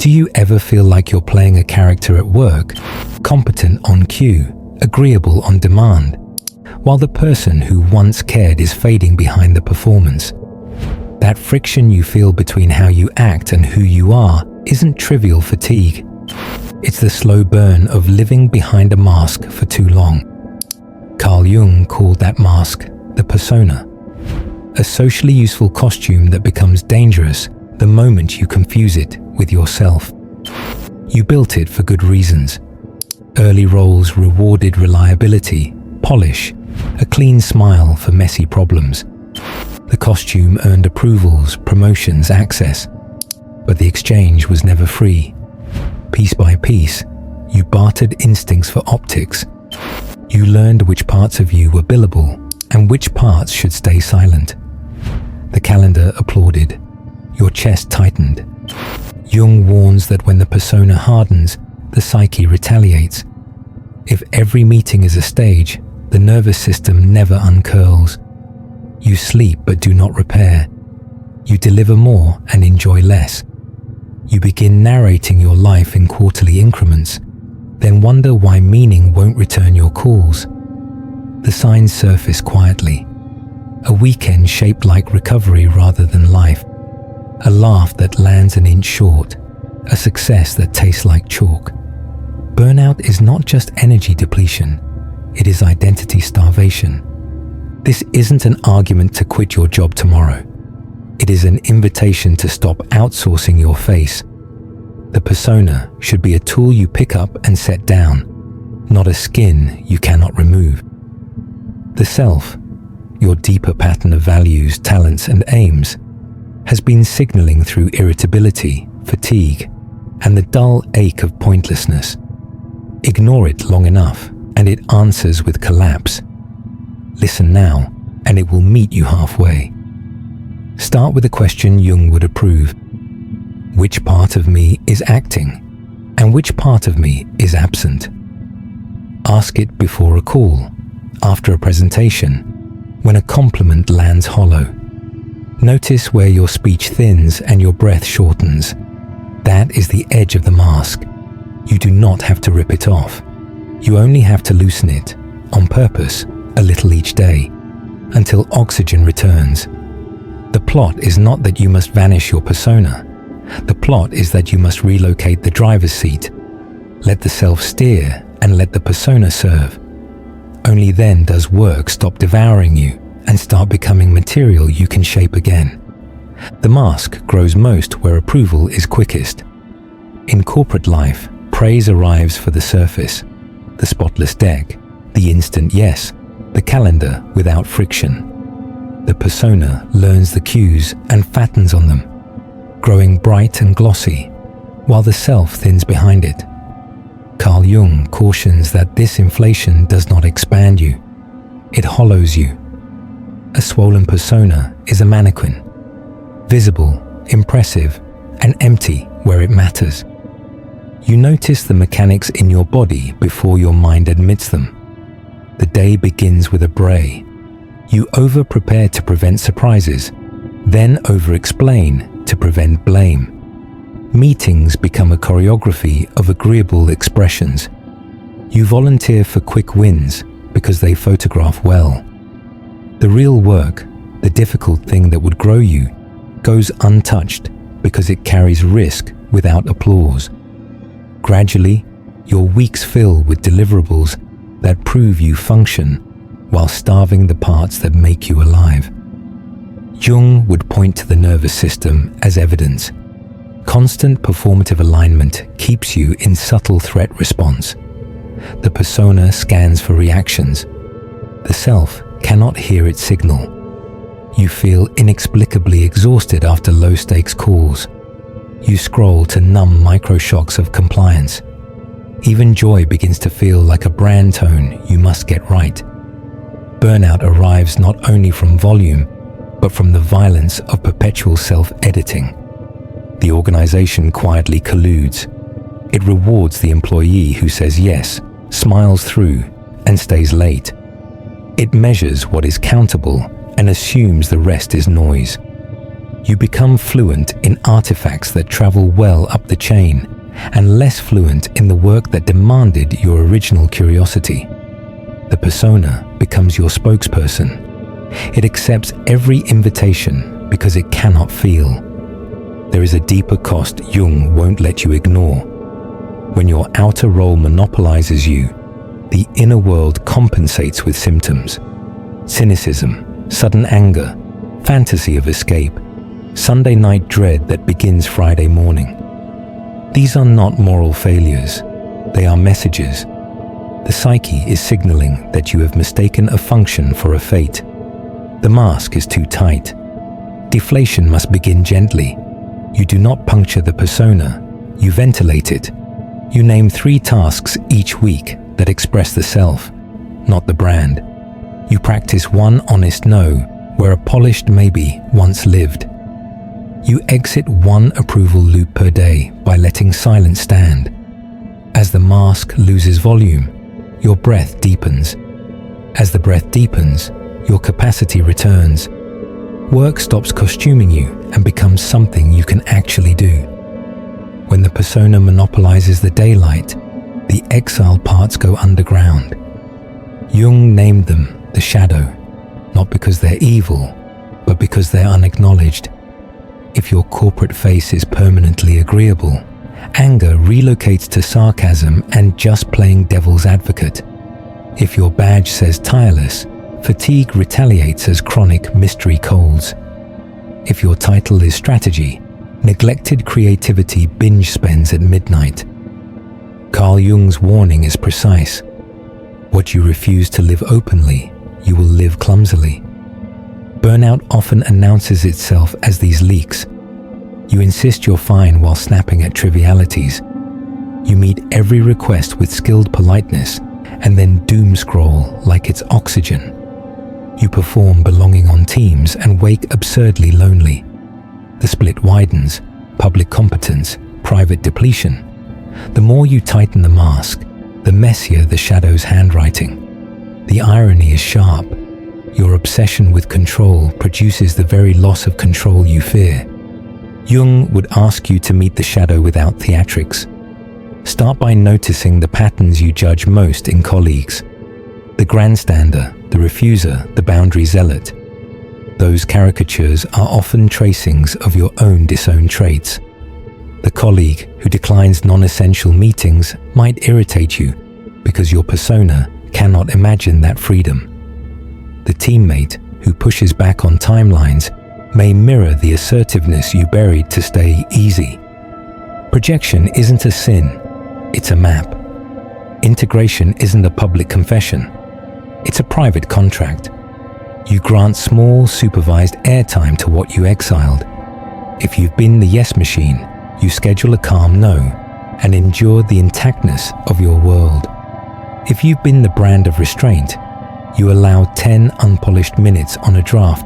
Do you ever feel like you're playing a character at work, competent on cue, agreeable on demand, while the person who once cared is fading behind the performance? That friction you feel between how you act and who you are isn't trivial fatigue. It's the slow burn of living behind a mask for too long. Carl Jung called that mask the persona, a socially useful costume that becomes dangerous the moment you confuse it with yourself. You built it for good reasons. Early roles rewarded reliability, polish, a clean smile for messy problems. The costume earned approvals, promotions, access. But the exchange was never free. Piece by piece, you bartered instincts for optics. You learned which parts of you were billable and which parts should stay silent. The calendar applauded. Your chest tightened. Jung warns that when the persona hardens, the psyche retaliates. If every meeting is a stage, the nervous system never uncurls. You sleep but do not repair. You deliver more and enjoy less. You begin narrating your life in quarterly increments, then wonder why meaning won't return your calls. The signs surface quietly. A weekend shaped like recovery rather than life. A laugh that lands an inch short. A success that tastes like chalk. Burnout is not just energy depletion. It is identity starvation. This isn't an argument to quit your job tomorrow. It is an invitation to stop outsourcing your face. The persona should be a tool you pick up and set down, not a skin you cannot remove. The self, your deeper pattern of values, talents, and aims, has been signaling through irritability, fatigue, and the dull ache of pointlessness. Ignore it long enough, and it answers with collapse. Listen now, and it will meet you halfway. Start with a question Jung would approve. Which part of me is acting, and which part of me is absent? Ask it before a call, after a presentation, when a compliment lands hollow. Notice where your speech thins and your breath shortens. That is the edge of the mask. You do not have to rip it off. You only have to loosen it, on purpose, a little each day, until oxygen returns. The plot is not that you must vanish your persona. The plot is that you must relocate the driver's seat. Let the self steer and let the persona serve. Only then does work stop devouring you and start becoming material you can shape again. The mask grows most where approval is quickest. In corporate life, praise arrives for the surface, the spotless deck, the instant yes, the calendar without friction. The persona learns the cues and fattens on them, growing bright and glossy, while the self thins behind it. Carl Jung cautions that this inflation does not expand you, it hollows you. A swollen persona is a mannequin, visible, impressive, and empty where it matters. You notice the mechanics in your body before your mind admits them. The day begins with a bray. You over-prepare to prevent surprises, then over-explain to prevent blame. Meetings become a choreography of agreeable expressions. You volunteer for quick wins because they photograph well. The real work, the difficult thing that would grow you, goes untouched because it carries risk without applause. Gradually, your weeks fill with deliverables that prove you function while starving the parts that make you alive. Jung would point to the nervous system as evidence. Constant performative alignment keeps you in subtle threat response. The persona scans for reactions. The self cannot hear its signal. You feel inexplicably exhausted after low-stakes calls. You scroll to numb microshocks of compliance. Even joy begins to feel like a brand tone you must get right. Burnout arrives not only from volume, but from the violence of perpetual self-editing. The organization quietly colludes. It rewards the employee who says yes, smiles through, and stays late. It measures what is countable and assumes the rest is noise. You become fluent in artifacts that travel well up the chain and less fluent in the work that demanded your original curiosity. The persona becomes your spokesperson. It accepts every invitation because it cannot feel. There is a deeper cost Jung won't let you ignore. When your outer role monopolizes you, the inner world compensates with symptoms. Cynicism, sudden anger, fantasy of escape, Sunday night dread that begins Friday morning. These are not moral failures. They are messages. The psyche is signaling that you have mistaken a function for a fate. The mask is too tight. Deflation must begin gently. You do not puncture the persona, you ventilate it. You name 3 tasks each week that express the self, not the brand. You practice one honest no where a polished maybe once lived. You exit one approval loop per day by letting silence stand. As the mask loses volume, your breath deepens. As the breath deepens, your capacity returns. Work stops costuming you and becomes something you can actually do. When the persona monopolizes the daylight, the exile parts go underground. Jung named them the shadow, not because they're evil, but because they're unacknowledged. If your corporate face is permanently agreeable, anger relocates to sarcasm and just playing devil's advocate. If your badge says tireless, fatigue retaliates as chronic mystery colds. If your title is strategy, neglected creativity binge spends at midnight. Carl Jung's warning is precise. What you refuse to live openly, you will live clumsily. Burnout often announces itself as these leaks. You insist you're fine while snapping at trivialities. You meet every request with skilled politeness and then doom scroll like it's oxygen. You perform belonging on teams and wake absurdly lonely. The split widens, public competence, private depletion. The more you tighten the mask, the messier the shadow's handwriting. The irony is sharp. Your obsession with control produces the very loss of control you fear. Jung would ask you to meet the shadow without theatrics. Start by noticing the patterns you judge most in colleagues. The grandstander, the refuser, the boundary zealot. Those caricatures are often tracings of your own disowned traits. The colleague who declines non-essential meetings might irritate you because your persona cannot imagine that freedom. The teammate who pushes back on timelines may mirror the assertiveness you buried to stay easy. Projection isn't a sin, it's a map. Integration isn't a public confession, it's a private contract. You grant small, supervised airtime to what you exiled. If you've been the yes machine, you schedule a calm no and endure the intactness of your world. If you've been the brand of restraint, you allow 10 unpolished minutes on a draft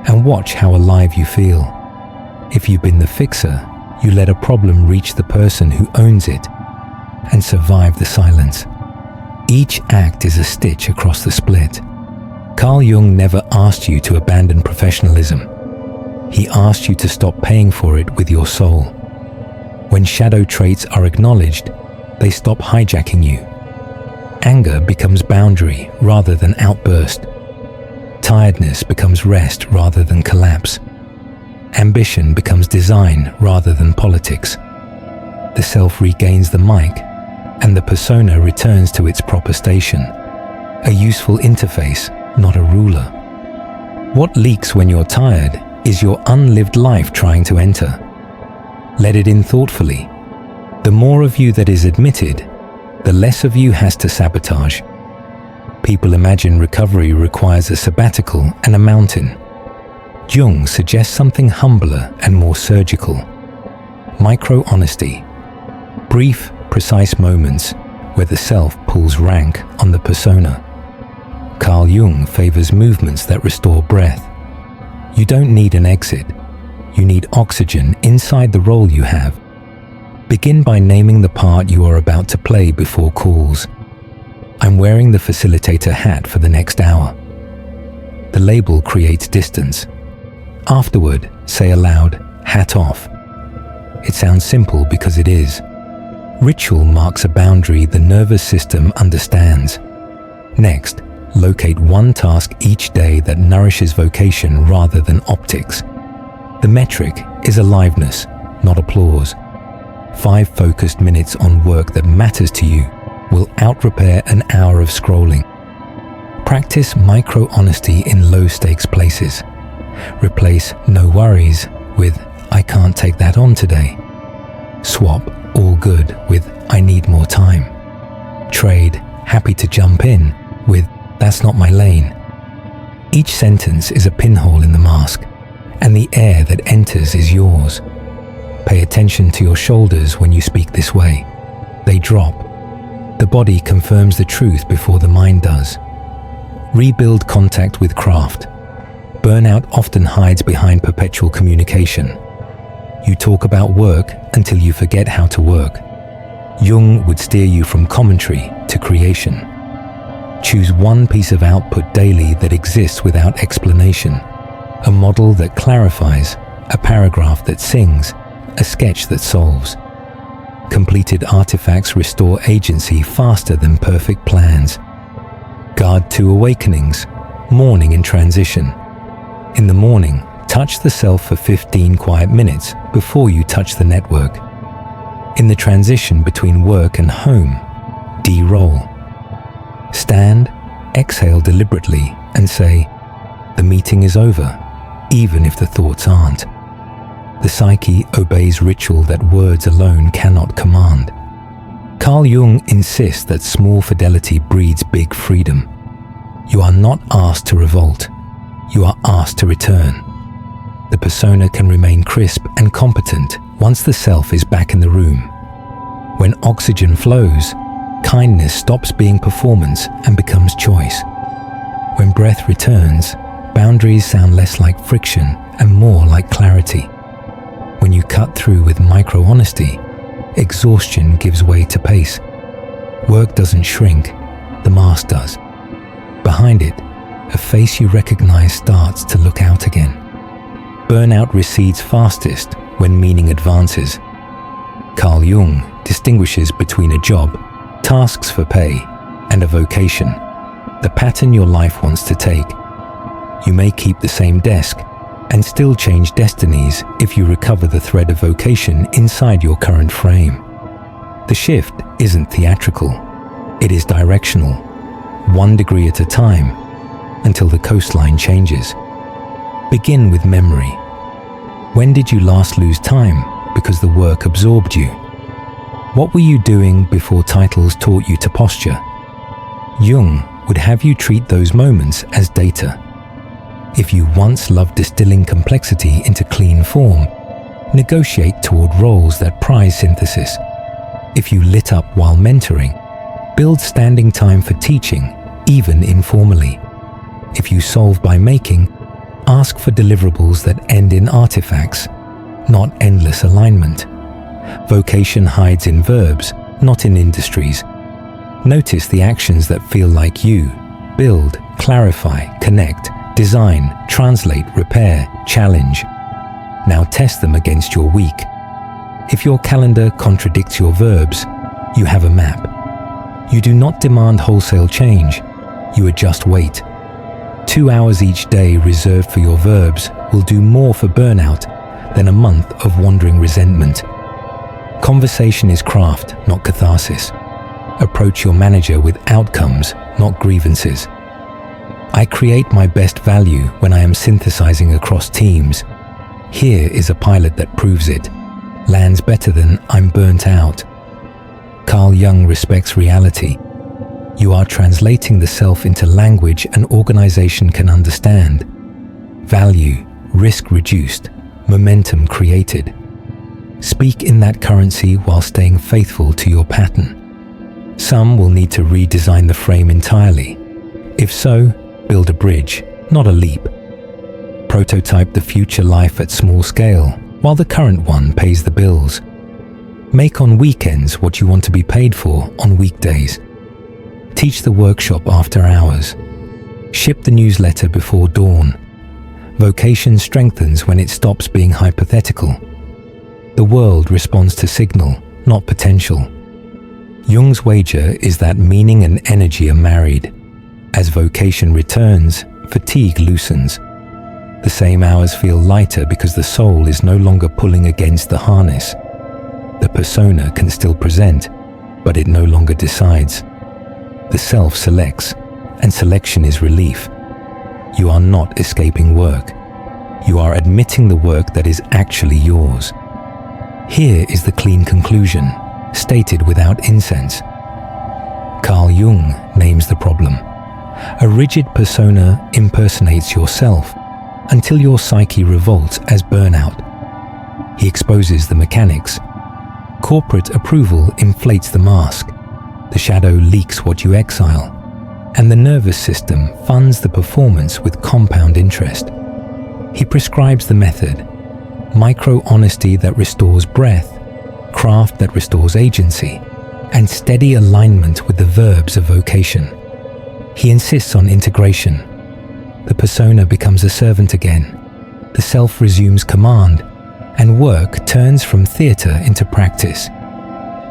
and watch how alive you feel. If you've been the fixer, you let a problem reach the person who owns it and survive the silence. Each act is a stitch across the split. Carl Jung never asked you to abandon professionalism. He asked you to stop paying for it with your soul. When shadow traits are acknowledged, they stop hijacking you. Anger becomes boundary rather than outburst. Tiredness becomes rest rather than collapse. Ambition becomes design rather than politics. The self regains the mic, and the persona returns to its proper station. A useful interface, not a ruler. What leaks when you're tired is your unlived life trying to enter. Let it in thoughtfully. The more of you that is admitted, the less of you has to sabotage. People imagine recovery requires a sabbatical and a mountain. Jung suggests something humbler and more surgical. Micro-honesty. Brief, precise moments where the self pulls rank on the persona. Carl Jung favors movements that restore breath. You don't need an exit. You need oxygen inside the role you have. Begin by naming the part you are about to play before calls. I'm wearing the facilitator hat for the next hour. The label creates distance. Afterward, Say aloud, hat off. It sounds simple because it is. Ritual marks a boundary the nervous system understands. Next, locate one task each day that nourishes vocation rather than optics. The metric is aliveness, not applause. 5 focused minutes on work that matters to you will out-repair an hour of scrolling. Practice micro-honesty in low-stakes places. Replace "no worries" with "I can't take that on today." Swap "all good" with "I need more time." Trade "happy to jump in" with "that's not my lane." Each sentence is a pinhole in the mask, and the air that enters is yours. Pay attention to your shoulders when you speak this way. They drop. The body confirms the truth before the mind does. Rebuild contact with craft. Burnout often hides behind perpetual communication. You talk about work until you forget how to work. Jung would steer you from commentary to creation. Choose one piece of output daily that exists without explanation. A model that clarifies, a paragraph that sings, a sketch that solves. Completed artifacts restore agency faster than perfect plans. Guard 2 awakenings, morning in transition. In the morning, touch the self for 15 quiet minutes before you touch the network. In the transition between work and home, de-roll. Stand, exhale deliberately, and say, "The meeting is over," even if the thoughts aren't. The psyche obeys ritual that words alone cannot command. Carl Jung insists that small fidelity breeds big freedom. You are not asked to revolt. You are asked to return. The persona can remain crisp and competent once the self is back in the room. When oxygen flows, kindness stops being performance and becomes choice. When breath returns, boundaries sound less like friction and more like clarity. When you cut through with micro-honesty, exhaustion gives way to pace. Work doesn't shrink, the mask does. Behind it, a face you recognize starts to look out again. Burnout recedes fastest when meaning advances. Carl Jung distinguishes between a job, tasks for pay, and a vocation, the pattern your life wants to take. You may keep the same desk and still change destinies if you recover the thread of vocation inside your current frame. The shift isn't theatrical, it is directional, 1 degree at a time, until the coastline changes. Begin with memory. When did you last lose time because the work absorbed you? What were you doing before titles taught you to posture? Jung would have you treat those moments as data. If you once loved distilling complexity into clean form, negotiate toward roles that prize synthesis. If you lit up while mentoring, build standing time for teaching, even informally. If you solve by making, ask for deliverables that end in artifacts, not endless alignment. Vocation hides in verbs, not in industries. Notice the actions that feel like you. Build, clarify, connect, design, translate, repair, challenge. Now test them against your week. If your calendar contradicts your verbs, you have a map. You do not demand wholesale change. You adjust weight. 2 hours each day reserved for your verbs will do more for burnout than a month of wandering resentment. Conversation is craft, not catharsis. Approach your manager with outcomes, not grievances. I create my best value when I am synthesizing across teams. Here is a pilot that proves it. Lands better than "I'm burnt out." Carl Jung respects reality. You are translating the self into language an organization can understand. Value, risk reduced, momentum created. Speak in that currency while staying faithful to your pattern. Some will need to redesign the frame entirely. If so, build a bridge, not a leap. Prototype the future life at small scale, while the current one pays the bills. Make on weekends what you want to be paid for on weekdays. Teach the workshop after hours. Ship the newsletter before dawn. Vocation strengthens when it stops being hypothetical. The world responds to signal, not potential. Jung's wager is that meaning and energy are married. As vocation returns, fatigue loosens. The same hours feel lighter because the soul is no longer pulling against the harness. The persona can still present, but it no longer decides. The self selects, and selection is relief. You are not escaping work. You are admitting the work that is actually yours. Here is the clean conclusion, stated without incense. Carl Jung names the problem. A rigid persona impersonates yourself until your psyche revolts as burnout. He exposes the mechanics. Corporate approval inflates the mask. The shadow leaks what you exile. And the nervous system funds the performance with compound interest. He prescribes the method: micro-honesty that restores breath, craft that restores agency, and steady alignment with the verbs of vocation. He insists on integration. The persona becomes a servant again. The self resumes command, and work turns from theatre into practice.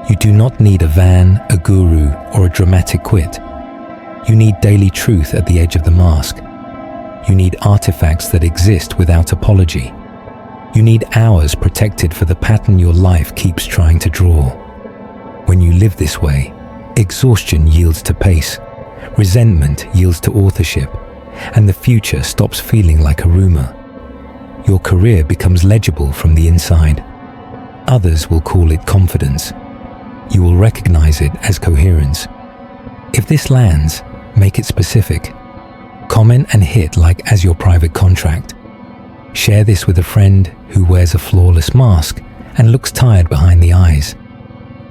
You do not need a van, a guru, or a dramatic quit. You need daily truth at the edge of the mask. You need artifacts that exist without apology. You need hours protected for the pattern your life keeps trying to draw. When you live this way, exhaustion yields to pace, resentment yields to authorship, and the future stops feeling like a rumor. Your career becomes legible from the inside. Others will call it confidence. You will recognize it as coherence. If this lands, make it specific. Comment and hit like as your private contract. Share this with a friend who wears a flawless mask and looks tired behind the eyes.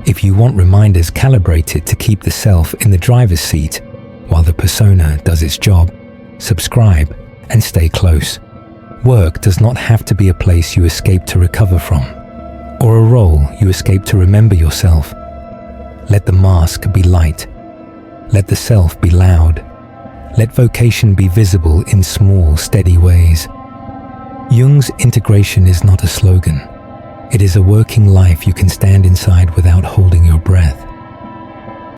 If you want reminders calibrated to keep the self in the driver's seat while the persona does its job, subscribe and stay close. Work does not have to be a place you escape to recover from, or a role you escape to remember yourself. Let the mask be light. Let the self be loud. Let vocation be visible in small, steady ways. Jung's integration is not a slogan. It is a working life you can stand inside without holding your breath.